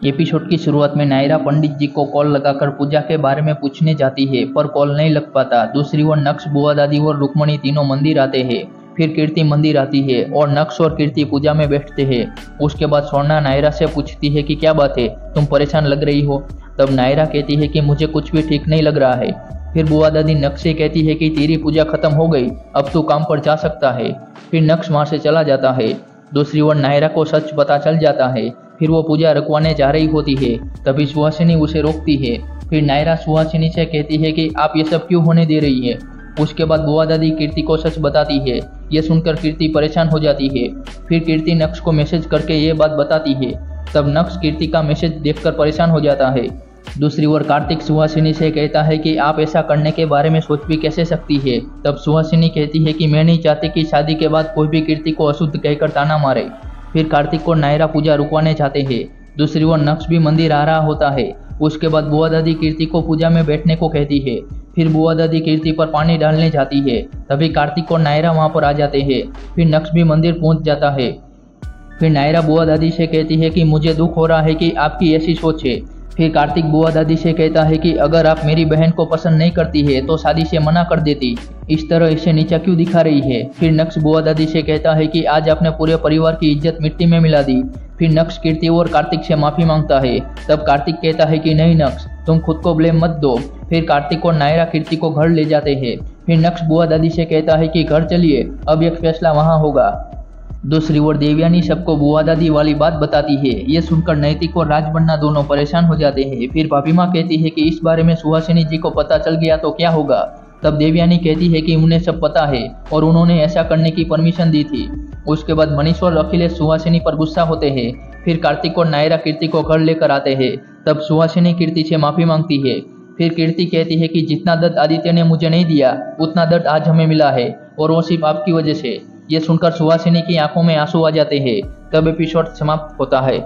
Episode की शुरुआत में नायरा पंडित जी को कॉल लगाकर पूजा के बारे में पूछने जाती है, पर कॉल नहीं लग पाता। दूसरी ओर नक्श, बुआ दादी और रुक्मणी तीनों मंदिर आते हैं। फिर कीर्ति मंदिर आती है और नक्श और कीर्ति पूजा में बैठते हैं। उसके बाद स्वर्णा नायरा से पूछती है कि क्या बात है, तुम परेशान लग रही हो। तब नायरा कहती है कि मुझे कुछ भी ठीक नहीं लग रहा है। फिर बुआ दादी नक्श से कहती है कि तेरी पूजा खत्म हो गई, अब तू काम पर जा सकता है। फिर नक्श वहां से चला जाता है। दूसरी ओर नायरा को सच पता चल जाता है। फिर वो पूजा रुकवाने जा रही होती है, तभी सुहासिनी उसे रोकती है। फिर नायरा सुहासिनी से कहती है कि आप ये सब क्यों होने दे रही है। उसके बाद बुआ दादी कीर्ति को सच बताती है। ये सुनकर कीर्ति परेशान हो जाती है। फिर कीर्ति नक्श को मैसेज करके ये बात बताती है। तब नक्श कीर्ति का मैसेज देखकर परेशान हो जाता है। दूसरी ओर कार्तिक सुहासिनी से कहता है कि आप ऐसा करने के बारे में सोच भी कैसे सकती है। तब सुहासिनी कहती है कि मैं नहीं चाहती कि शादी के बाद कोई भी कीर्ति को अशुद्ध कहकर ताना मारे। फिर कार्तिक और नायरा पूजा रुकवाने जाते हैं। दूसरी ओर नक्श भी मंदिर आ रहा होता है। उसके बाद बुआ दादी कीर्ति को पूजा में बैठने को कहती है। फिर बुआ दादी कीर्ति पर पानी डालने जाती है, तभी कार्तिक और नायरा वहां पर आ जाते हैं। फिर नक्श भी मंदिर पहुंच जाता है। फिर नायरा बुआ दादी से कहती है कि मुझे दुख हो रहा है कि आपकी ऐसी सोच है। फिर कार्तिक बुआ दादी से कहता है कि अगर आप मेरी बहन को पसंद नहीं करती है तो शादी से मना कर देती, इस तरह इसे नीचा क्यों दिखा रही है। फिर नक्श बुआ दादी से कहता है कि आज आपने पूरे परिवार की इज्जत मिट्टी में मिला दी। फिर नक्श कीर्ति और कार्तिक से माफी मांगता है। तब कार्तिक कहता है कि नहीं नक्श, तुम खुद को ब्लेम मत दो। फिर कार्तिक और नायरा कीर्ति को घर ले जाते हैं। फिर नक्श बुआ दादी से कहता है कि घर चलिए, अब एक फैसला वहाँ होगा। दूसरी ओर देवयानी सबको बुआ दादी वाली बात बताती है। ये सुनकर नैतिक और राजबन्ना दोनों परेशान हो जाते हैं। फिर भाभी माँ कहती है कि इस बारे में सुहासिनी जी को पता चल गया तो क्या होगा। तब देवयानी कहती है कि उन्हें सब पता है और उन्होंने ऐसा करने की परमिशन दी थी। उसके बाद मनीष और अखिलेश सुहासिनी पर गुस्सा होते हैं। फिर कार्तिक और नायरा कीर्ति को घर लेकर आते हैं। तब सुहासिनी कीर्ति से माफी मांगती है। फिर कीर्ति कहती है कि जितना दर्द आदित्य ने मुझे नहीं दिया, उतना दर्द आज हमें मिला है और वो सिर्फ आपकी वजह से। ये सुनकर सुहासिनी की आंखों में आंसू आ जाते हैं। तब एपिसोड समाप्त होता है।